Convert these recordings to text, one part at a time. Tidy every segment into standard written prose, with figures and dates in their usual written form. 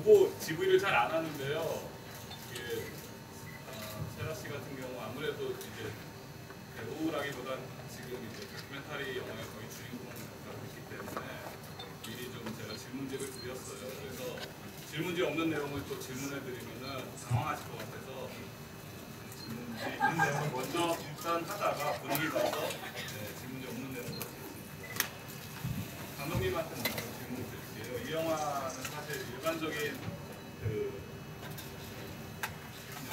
보고 GV를 잘 안 하는데요. 이게 세라 씨 같은 경우 아무래도 이제 배우라기보단 지금 이제 다큐멘터리 영화의 거의 주인공을 있기 때문에 미리 좀 제가 질문지를 드렸어요. 그래서 질문지 없는 내용을 또 질문해드리면은 당황하실 것 같아서 질문지 있는 내용을 먼저 일단 하다가 분위기 봐서 질문지 없는 내용을 드리겠습니다. 감독님한테 먼저 질문 드릴게요. 이 영화는 사실 일반적인 그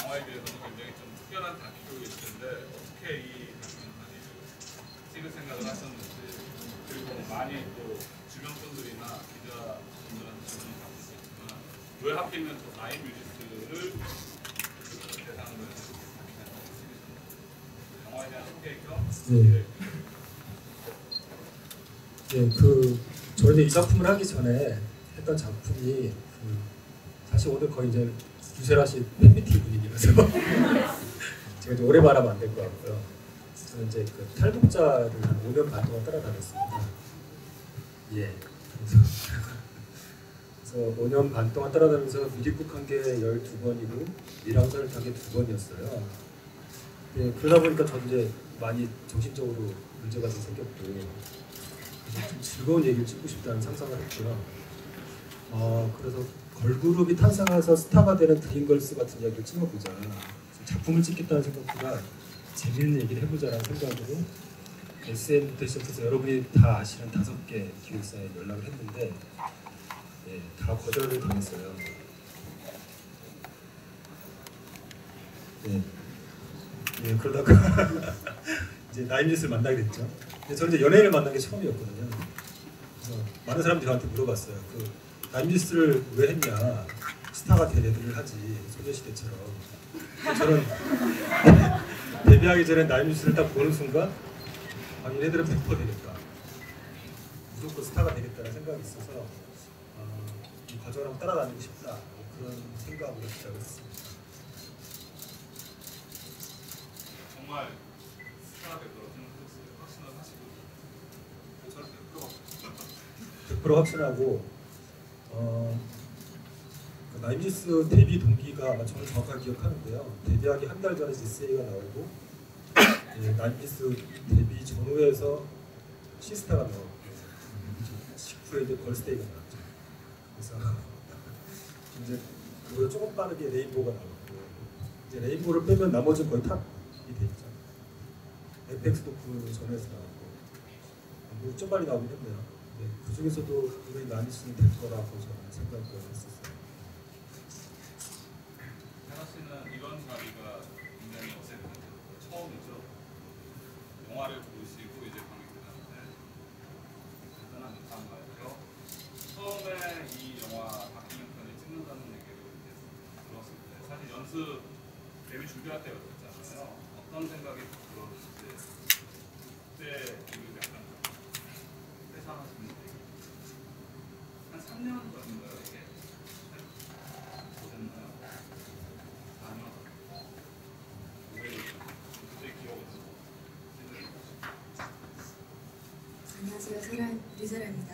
영화에 비해서는 굉장히 좀 특별한 다큐일 텐데 어떻게 이 다큐멘터리를 찍을 생각을 하셨는지, 그리고 많이 또 주변 분들이나 기자분들한테 질문을 받고 있지만 왜 하필이면 또 나인 뮤지스를 대상으로 해서 영화에 대한 소개 겸 저는 이 작품을 하기 전에 했던 작품이 사실 오늘 거의 이제 유세라 씨 팬미팅 분위기라서 제가 좀 오래 말하면 안 될 것 같고요. 저는 이제 그 탈북자를 5년 반 동안 따라다녔습니다. 그래서 5년 반 동안 따라다니면서 미립국한 게 12번이고 밀항선을 탄 게 2번이었어요. 그러다 보니까 저도 이제 많이 정신적으로 문제가 좀 생겼고 좀 즐거운 얘기를 찍고 싶다는 상상을 했고요. 그래서 걸그룹이 탄생해서 스타가 되는 드림걸스 같은 이야기를 찍어보자. 작품을 찍겠다는 생각보다 재미있는 얘기를 해보자라는 생각으로 SM부터 시작해서 여러분이 다 아시는 5개 기획사에 연락을 했는데 다 거절을 당했어요. 그러다가 이제 나인뮤지스를 만나게 됐죠. 근데 저는 이제 연예인을 만난 게 처음이었거든요. 그래서 많은 사람들이 저한테 물어봤어요. 나인뮤지스를 왜 했냐? 스타가 된 애들을 하지, 소녀시대처럼. 저는 데뷔하기 전에 나인뮤지스를 딱 보는 순간 얘네들은 100% 되겠다. 무조건 스타가 되겠다는 생각이 있어서 이 과정을 한번 따라다니고 싶다. 그런 생각으로 시작을 했습니다. 정말 스타가 되도록 생각했어요. 확신하시고? 저는 100% 확신하고 나인뮤지스 데뷔 동기가 아마 저는 정확하게 기억하는데요. 데뷔하기 한 달 전에 SA가 나오고 나인뮤지스 데뷔 전후에서 시스타가 나오고 직후에 이제 걸스데이가 나왔죠. 그래서 이제 그보다 조금 빠르게 레인보우가 나왔고 이제 레인보우를 빼면 나머지는 거의 탑이 돼 있죠. 에펙스도 그 전에서 나왔고 좀 빨리 나오긴 했네요. 그 중에서도 우리 나인뮤지스는 될 거라고 저는 생각을 했었어요. 세라 씨는 이런 자리가 굉장히 어색했는데 처음이죠. 영화를 보시고 이제 관객들한테 간단한 인사인가요? 처음에 이 영화 다큐멘터리 찍는다는 얘기를 들었을 때 사실 연습 데뷔 준비할 때가 됐잖아요. 어떤 생각이 들었을지 그때 기분이 약간 회상하시는 한 3년 전인가요 이게? 보셨나요? 아니요. 그때 기억은 안녕하세요. 류세라입니다.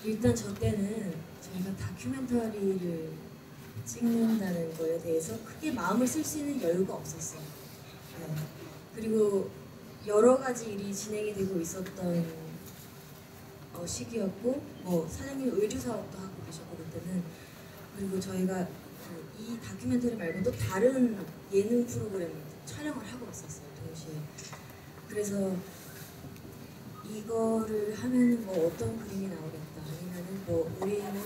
일단 저 때는 저희가 다큐멘터리를 찍는다는 거에 대해서 크게 마음을 쓸 수 있는 여유가 없었어요. 그리고 여러 가지 일이 진행이 되고 있었던 시기였고, 사장님 의류 사업도 하고 계셨고 그때는. 그리고 저희가 이 다큐멘터리 말고 또 다른 예능 프로그램 촬영을 하고 있었어요, 동시에. 그래서 이거를 하면 어떤 그림이 나오겠다, 아니면은 우리는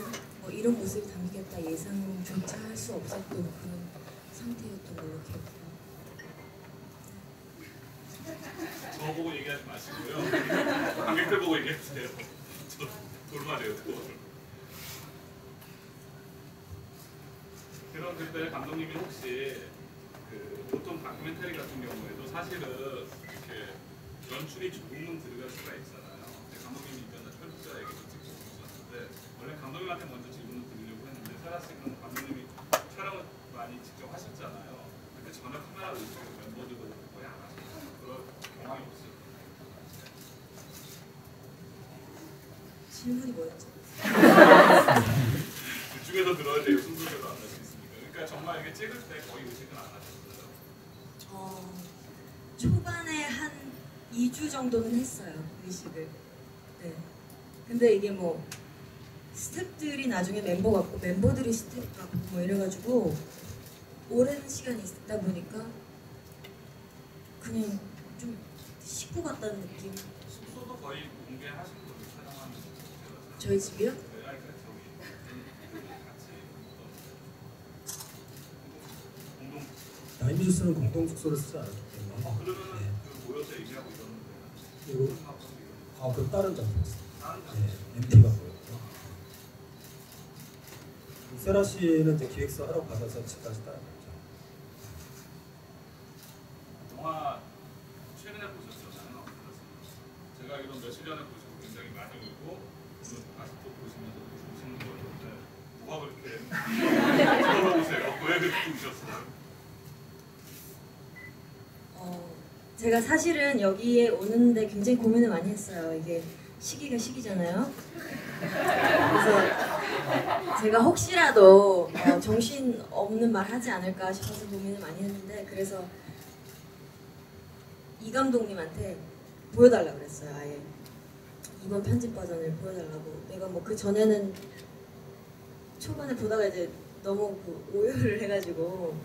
이런 모습이 담기겠다 예상조차 할 수 없었던 그런 상태였던 걸로 기억해요. 저 보고 얘기하지 마시고요. 관객들 보고 얘기하세요. 저 돌말이에요, 돌. 그럼 그때 감독님이 혹시 보통 다큐멘터리 같은 경우에도 사실은 이렇게 연출이 조금은 들어갈 수가 있잖아요. 감독님이 이전에 철부자 얘기도 찍고 오셨는데 원래 감독님한테 먼저 질문을 드리려고 했는데 세라 씨는 감독님이 촬영을 많이 직접 하셨잖아요. 그때 전혀 카메라 의식을 멤버들도 거의 안 하셨어요. 그런 경험이 없어요. 질문이 뭐였죠? 그 중에서 들어야 돼요. 순서대로 안 할 수 있으니까. 그러니까 정말 이게 찍을 때 거의 의식은 안 하셨어요. 초반에 한 2주 정도는 했어요. 의식을. 네. 근데 이게 뭐 스태프들이 나중에 멤버 같고 멤버들이 스태프 같고 뭐 이래가지고 오랜 시간이 있다 보니까 그냥 좀 식구 같다는 느낌. 숙소도 거의 공개하신 거죠. 촬영하는 거. 저희 집이요? 네, 아니 그 저기 같이 공동. 나인뮤즈스는 공동 숙소를 쓰지 않았기 때문에. 그러면은 네. 그 모여서 얘기하고 이러는데. 그리고 그 다른 장소였어요. 다른 장. 네, MT가 보였고. 세라 씨는 이제 기획서 하러 받아서 집까지 따라갔죠. 영화 최근에 보셨잖아요. 제가 알기로는 며칠 전에 보시고 굉장히 많이 울고 오늘 다시 또 보시면서 우시는 거 같은데 뭐가 그렇게 쳐다보세요? 왜 그렇게 우셨어요? 제가 사실은 여기에 오는데 굉장히 고민을 많이 했어요. 이게 시기가 시기잖아요. 그래서 제가 혹시라도 정신 없는 말 하지 않을까 싶어서 고민을 많이 했는데 그래서 이 감독님한테 보여달라고 그랬어요. 아예 이번 편집 버전을 보여달라고. 내가 뭐 그 전에는 초반에 보다가 이제 너무 그 오열을 해가지고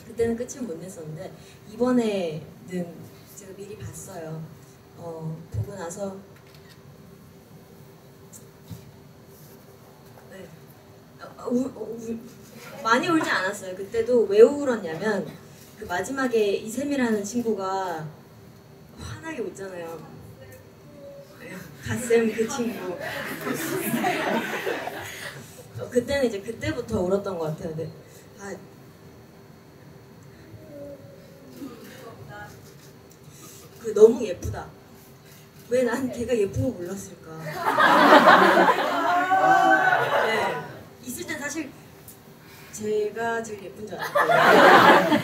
그때는 끝을 못 냈었는데 이번에는 제가 미리 봤어요. 보고 나서 네. 많이 울지 않았어요. 그때도 왜 울었냐면 그 마지막에 이샘이라는 친구가 환하게 웃잖아요. 네, 갓쌤 그 친구. 그때는 이제 그때부터 울었던 것 같아요. 네. 그 너무 예쁘다. 왜 난 걔가 예쁜 거 몰랐을까? 네. 있을 땐 사실 제가 제일 예쁜 줄 알았어요.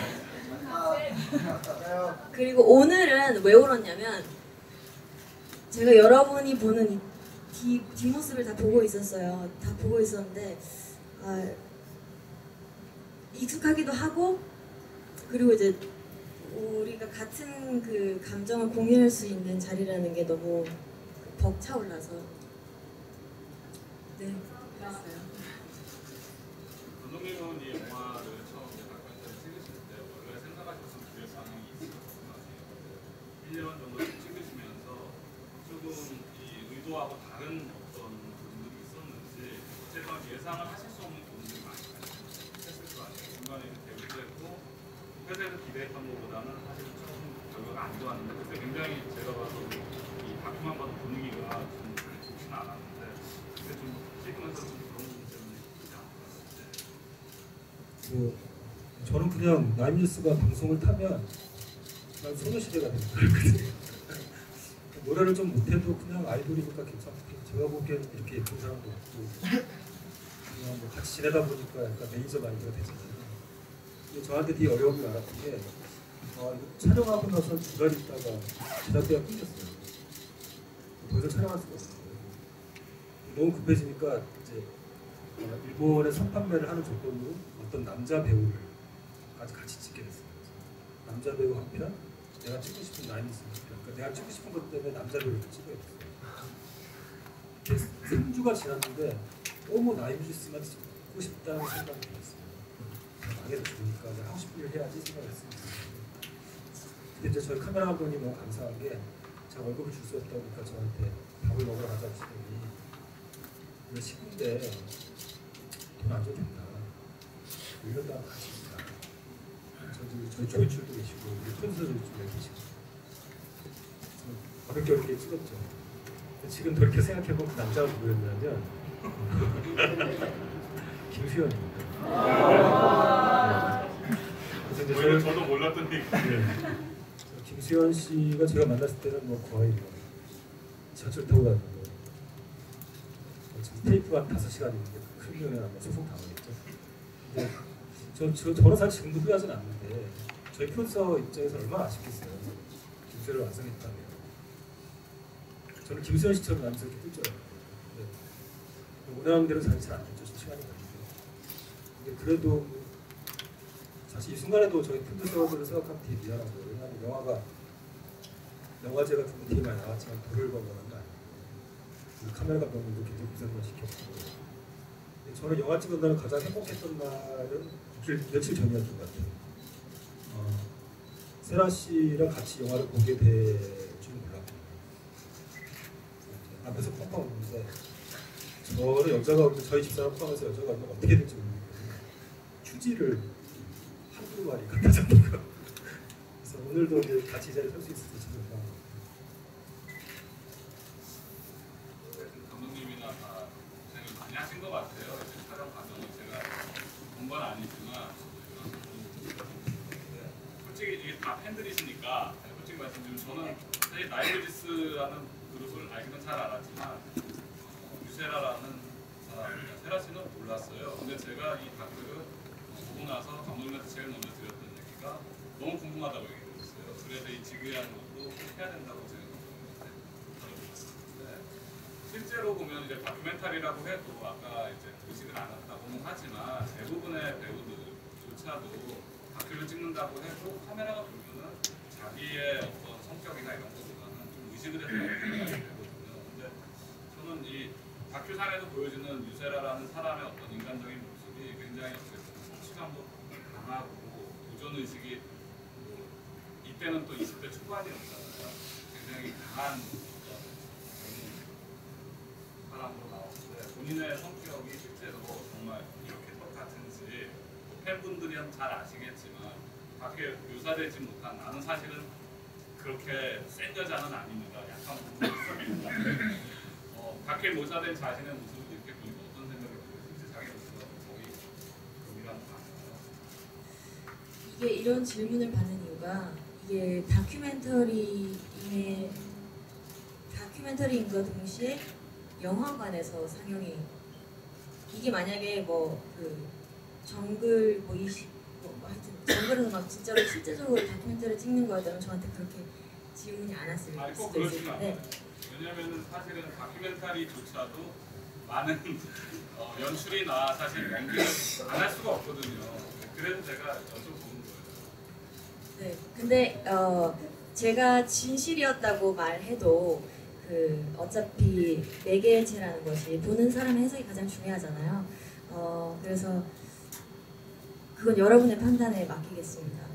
그리고 오늘은 왜 울었냐면 제가 여러분이 보는 이 뒷모습을 다 보고 있었어요. 다 보고 있었는데 익숙하기도 하고 그리고 이제 우리가 같은 그 감정을 공유할 수 있는 자리라는 게 너무 벅차올라서 네 그랬어요. 감독님은 이 영화를 처음 다큐멘터리 찍으실 때 원래 생각하셨던 기획 상황이 있으셨던 것 같아요. 1년 정도 찍으시면서 조금 이 의도하고 다른 어떤 부분들이 있었는지 어쨌든 예상을 하실 수 없는 부분들이 많이 발생했을 거 아니에요. 중간에 배우도 했고 회사에서 기대했던 것보다는 사실 조금 결과가 안 좋았는데 그때 굉장히 제가 봐도 이 다큐만 봐도 분위기가 좀 좋지는 않았는데 그때 좀 찍으면서 좀 그런 부분 때문에 좋지 않았어요. 저는 그냥 나인뮤즈스가 방송을 타면 난 소녀시대가 되는 거예요. 노래를 좀 못해도 그냥 아이돌이니까 괜찮고 제가 보기에는 이렇게 예쁜 사람도 없고 그냥 뭐 같이 지내다 보니까 약간 매니저 마인드가 되잖아요. 근데 저한테 되게 어려움이 많았던 게 촬영하고 나서 중간에 있다가 제작비가 끊겼어요. 더 이상 촬영할 수가 없어요. 너무 급해지니까 이제 일본에 선판매를 하는 조건으로 어떤 남자 배우를 같이 찍게 됐어요. 남자 배우 한 편, 내가 찍고 싶은 나인뮤즈 한 편. 그러니까 내가 찍고 싶은 것 때문에 남자 배우를 찍어야 됐어요. 3주가 지났는데 너무 나인뮤즈만 찍고 싶다는 생각이 들었어요. 망해도 좋으니까 내가 하고 싶은 일 해야지 생각했어요. 근데 이제 저희 카메라 감독님 너무 감사한 게 제가 월급을 줄 수 없다 보니까 저한테 밥을 먹으러 가자 하시더니 이거 식구인데 돈 안 줘도 된다. 이러다 같이 있다. 저희 조연출도 계시고 우리 콘서트도 계시고 어렵게 어렵게 찍었죠. 지금 그렇게 생각해보면 남자가 누구였냐면 김수현입니다. 그래서 이제 저도 몰랐던 얘기. 김수현 씨가 제가 만났을 때는 뭐 거의 지하철 타고 다니는 거 지금 테이프가 5시간 있는데 크면은 아마 소송 당하겠죠. 근데 저는 사실 지금도 후회하진 않는데 저희 프로듀서 입장에서 얼마나 아쉽겠어요. 김수현을 완성했다면 저는 김수현 씨처럼 남자를 이렇게 뜰 줄 알았어요. 원하는 대로 사실 잘안 됐죠. 시간이 걸리고. 근데 그래도 사실 이 순간에도 저희 프로듀서들을 생각하면 되게 미안하고요. 왜냐하면 영화제 같은 데 되게 많이 나왔지만 돈을 벌거나 거 아니에요. 카메라 감독님도 굉장히 고생만 시켰고. 저는 영화 찍은 날은 가장 행복했던 날은 며칠 전이었던 것 같아요. 세라 씨랑 같이 영화를 보게 될 줄은 몰랐거든요. 앞에서 펑펑 우는데 저는 여자가 저희 집사람 포함해서 여자가 오면 어떻게 될지 모르겠거든요. 휴지를 한두 마리 갖다 잡는 거. 그래서 오늘도 이제 같이 이 자리에 설 수 있어서 참 영광입니다. 감독님이나 다 고생을 많이 하신 것 같아요. 이제 촬영 과정은 제가 본 건 아니지만 솔직히 이게 다 팬들이시니까 솔직히 말씀드리면 저는 사실 나이브지스라는 그룹을 알기는 잘 알았지만 유세라라는 사람, 세라 씨는 몰랐어요. 근데 제가 이 다큐를 보고 나서 감독님한테 제일 먼저 드렸던 얘기가 너무 궁금하다고 얘기했어요. 그래서 이 지그한 것도 꼭 해야 된다고 제가 감독님한테 실제로 보면 이제 다큐멘터리라고 해도 아까 이제 의식을 안 한다고는 하지만 대부분의 배우들조차도 다큐를 찍는다고 해도 카메라가 보면은 자기의 어떤 성격이나 이런 것보다는 좀 의식을 해서 생각이 되거든요. 근데 저는 이 다큐상에서 보여지는 유세라라는 사람의 어떤 인간적인 모습이 굉장히 성취감도 강하고 도전 의식이 이때는 또 20대 초반이었잖아요. 굉장히 강한 사람으로 나오는데 본인의 성격이 실제로 정말 이렇게 똑같은지 팬분들은 잘 아시겠지만 밖에 묘사되지 못한 나는 사실은 그렇게 센 여자는 아닙니다. 약간 부분이 있습니다. 밖에 묘사된 자신의 모습을 이렇게 보니까 어떤 생각이 들으신지 자기 모습과 거의 동일한 거 같아요. 이게 이런 질문을 받는 이유가 이게 다큐멘터리인과 동시에 영화관에서 상영이 이게 만약에 뭐 그 정글 뭐 하여튼 정글에서 막 진짜로 실제적으로 다큐멘터리를 찍는 거였다면 저한테 그렇게 질문이 안 왔을 수도 아니 꼭 있을 그렇지는 텐데 않아요. 왜냐면은 사실은 다큐멘터리조차도 많은 연출이나 사실 연기를 안 할 수가 없거든요. 그래서 제가 여쭤보는 거예요. 네, 근데 제가 진실이었다고 말해도 그 어차피 매개체라는 것이 보는 사람의 해석이 가장 중요하잖아요. 그래서 그건 여러분의 판단에 맡기겠습니다.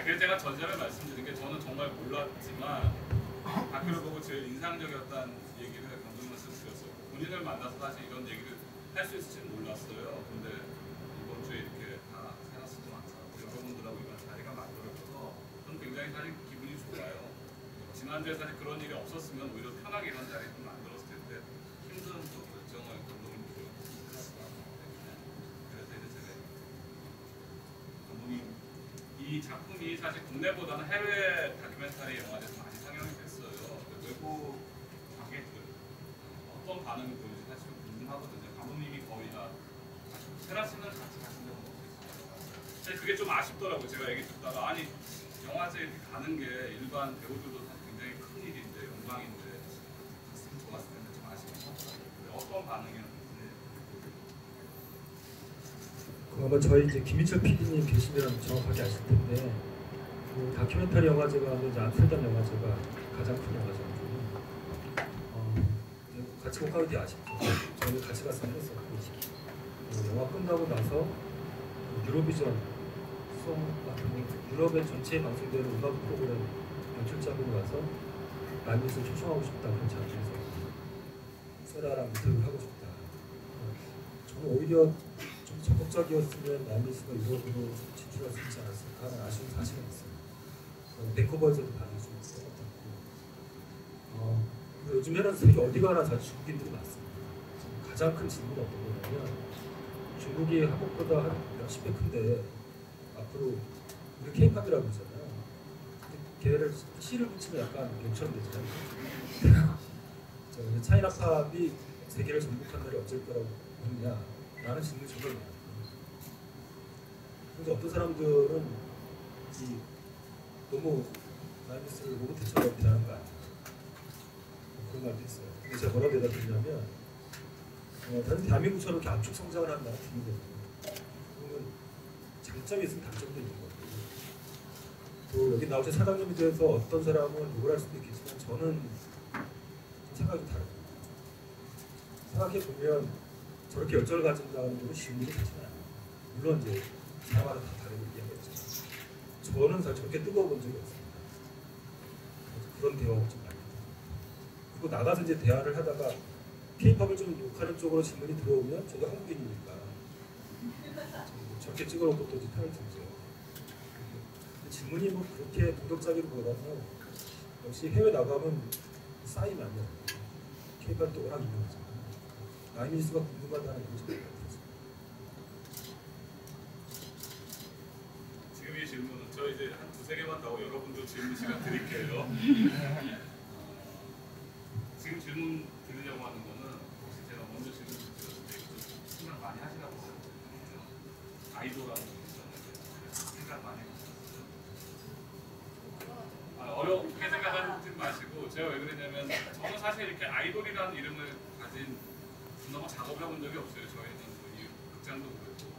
그래서 제가 전제를 말씀드린 게 저는 정말 몰랐지만 다큐를 보고 제일 인상적이었다는 얘기를 감독님한테 드렸어요. 본인을 만나서 사실 이런 얘기를 할 수 있을지는 몰랐어요. 근데 이번 주에 이렇게 다 세라씨도 많고 여러분들하고 이런 자리가 만들어져서 저는 굉장히 사실 기분이 좋아요. 지난주에 사실 그런 일이 없었으면 오히려 편하게 이런 자리를 만들었을 텐데 힘든 또 결정을 감독님이 해놨어요. 그래서 이제 제가 감독님 이 작품이 사실 국내보다는 해외 다큐멘터리 영화제에서 많이 상영이 됐어요. 외국 관객들 어떤 반응을 보여주는지 사실 좀 궁금하거든요. 감독님이 거의 다 세라 씨는 같이 가신 적은 없으시죠? 사실 그게 좀 아쉽더라고요. 제가 얘기 듣다가 아니 영화제 이렇게 가는 게 일반 배우들도 사실 굉장히 큰 일인데 영광인데 갔으면 좋았을 텐데 좀 아쉽더라고요. 어떤 반응이었는지. 아마 저희 이제 김희철 PD님 계시면 정확하게 아실 텐데 그 다큐멘터리 영화제가 하는 이제 암스테르담 영화제가 가장 큰 영화제거든요. 같이 못 가는 게 아쉽죠. 저희는 같이 갔으면 했었고 영화 끝나고 나서 유로비전 수송 같은 유럽의 전체에 방송되는 음악 프로그램 연출자분이 와서 남미에서 초청하고 싶다 그런 자리에서 세라랑 인터뷰를 하고 싶다. 저는 오히려 좀 적극적이었으면 남미스가 유럽으로 진출할 수 있지 않았을까 하는 아쉬운 사실은 있어요. 밴쿠버에서도 반응이 좀 똑같았고 요즘 해라서 되게 어디 가나 다 중국인들이 많습니다. 가장 큰 질문이 어떤 거냐면 중국이 한국보다 한 몇십 배 큰데 앞으로 우리 K-팝이라고 그러잖아요. 걔를 C를 붙이면 약간 욕처럼 되잖아요. 차이나팝이 세계를 정복한 날이 어쩔 거라고 보느냐 라는 질문이 정말 많아요. 근데 어떤 사람들은 너무 나이미스를 로봇처럼 비난하는 거 아니에요. 그런 말도 있어요. 근데 제가 뭐라고 대답했냐면 다른 대한민국처럼 이렇게 압축 성장을 하는 나라 드물거든요. 그러면 장점이 있으면 단점도 있는 거고 또 여기 나오신 사장님에 대해서 어떤 사람은 욕을 할 수도 있겠지만 저는 좀 생각이 좀 다릅니다. 생각해보면 저렇게 열정을 가진다는 것은 신문이 사실 않아요. 물론 이제 사람마다 다 다르게 얘기하겠죠. 저는 사실 저렇게 뜨거워본 적이 없습니다. 그런 대화가 좀 많이 들어요. 그리고 나가서 이제 대화를 하다가 K-팝을 좀 욕하는 쪽으로 질문이 들어오면 저도 한국인이니까 저렇게 찍어놓고 또 편을 들죠. 질문이 뭐 그렇게 도덕적이기보다는 역시 해외 나가면 쌓이면요. K-팝이 또 워낙 유명하잖아요. 나이미스가 궁금하다는 게 좀 있어요. 지금 이 질문은 저 이제 한 두세 개만 더 하고 여러분도 질문 시간 드릴게요. 지금 질문 드리려고 하는 거는 혹시 제가 먼저 질문 드렸을 때 좀 생각 많이 하시라고 했거든요. 아이돌하는 거 생각 많이 하셨어요. 어렵게 생각하지 마시고 제가 왜 그러냐면 저는 사실 이렇게 아이돌이라는 이름을 가진 그나마 작업을 해본 적이 없어요. 저희는 이 극장도 그렇고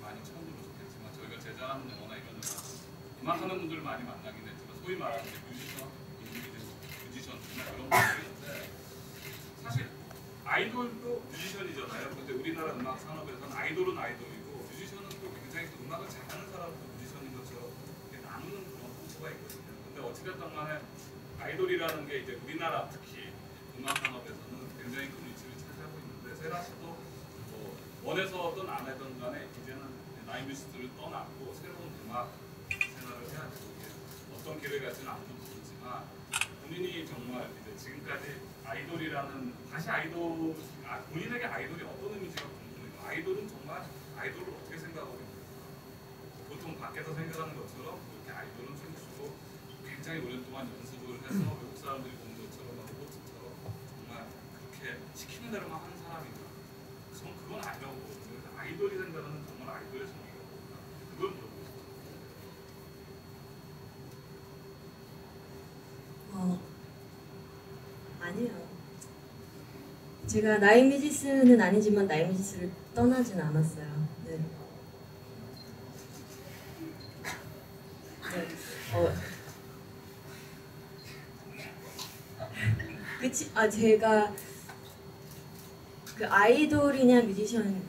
많이 처음 들어오셨겠지만 저희가 제작하는 영화나 이런 음악하는 분들을 많이 만나긴 했지만 소위 말하는 뮤지션 이런 분들이 있는데 사실 아이돌도 뮤지션이잖아요. 근데 우리나라 음악 산업에서는 아이돌은 아이돌이고 뮤지션은 또 굉장히 또 음악을 잘하는 사람도 뮤지션인 것처럼 나누는 그런 구조가 있거든요. 근데 어찌됐든 간에 아이돌이라는 게 이제 우리나라 특히 음악 산업에서는 굉장히 큰 위치를 차지하고 있는데 세라 씨도 뭐 원해서든 안 하든 간에 이제는 나이뮤지스트를 떠났고 새로운 음악 생활을 해야 되고 어떤 기회가 있지는 아무도 모르지만 본인이 정말 이제 지금까지 아이돌이라는 다시 아이돌 본인에게 아이돌이 어떤 의미인지가 궁금해요. 아이돌은 정말 아이돌을 어떻게 생각하고 있는가? 보통 밖에서 생각하는 것처럼 이렇게 아이돌은 춤추고 굉장히 오랜 동안 연습을 해서 외국 사람들이 보는 것처럼 로봇처럼 정말 그렇게 시키는 대로만 하는 사람인가? 저는 그건 아니라고 보거든요. 아이돌이 생각하는 정말 아이돌의 정의가 뭔가 그걸 물어보고 싶어요. 아니에요. 제가 나이뮤지스는 아니지만 나이뮤지스를 떠나진 않았어요. 네. 네. 그치? 제가 그 아이돌이냐 뮤지션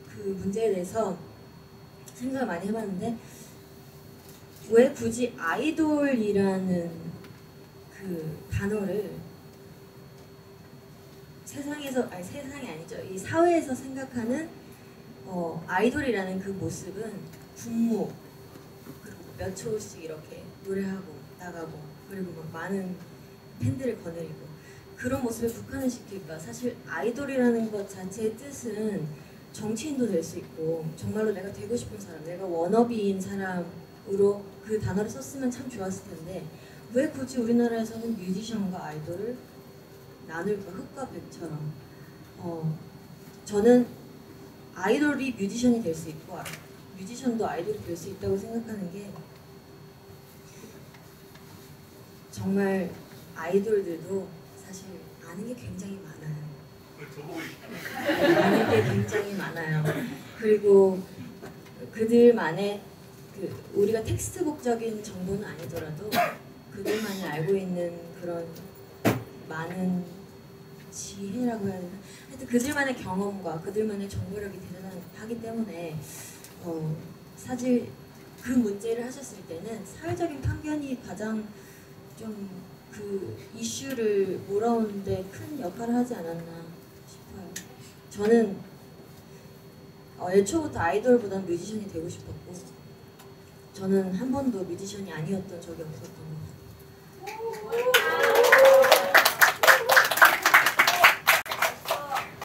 그 문제에 대해서 생각을 많이 해봤는데 왜 굳이 아이돌이라는 그 단어를 세상이 아니죠. 이 사회에서 생각하는 아이돌이라는 그 모습은 군무 그리고 몇 초씩 이렇게 노래하고 나가고 그리고 막 많은 팬들을 거느리고 그런 모습에 국한을 시킬까? 사실 아이돌이라는 것 자체의 뜻은 정치인도 될 수 있고 정말로 내가 되고 싶은 사람, 내가 워너비인 사람으로 그 단어를 썼으면 참 좋았을 텐데 왜 굳이 우리나라에서는 뮤지션과 아이돌을 나눌까? 흑과 백처럼. 저는 아이돌이 뮤지션이 될 수 있고 뮤지션도 아이돌이 될 수 있다고 생각하는 게 정말 아이돌들도 사실 아는 게 굉장히 많아요. 아는 게 굉장히 많아요. 그리고 그들만의 우리가 텍스트북적인 정보는 아니더라도 그들만이 알고 있는 그런 많은 지혜라고 해야 되나? 하여튼 그들만의 경험과 그들만의 정보력이 대단하기 때문에 사실 그 문제를 하셨을 때는 사회적인 편견이 가장 좀 그 이슈를 몰아오는데 큰 역할을 하지 않았나 싶어요. 저는 애초부터 아이돌보다는 뮤지션이 되고 싶었고 저는 한 번도 뮤지션이 아니었던 적이 없었던 것 같아요.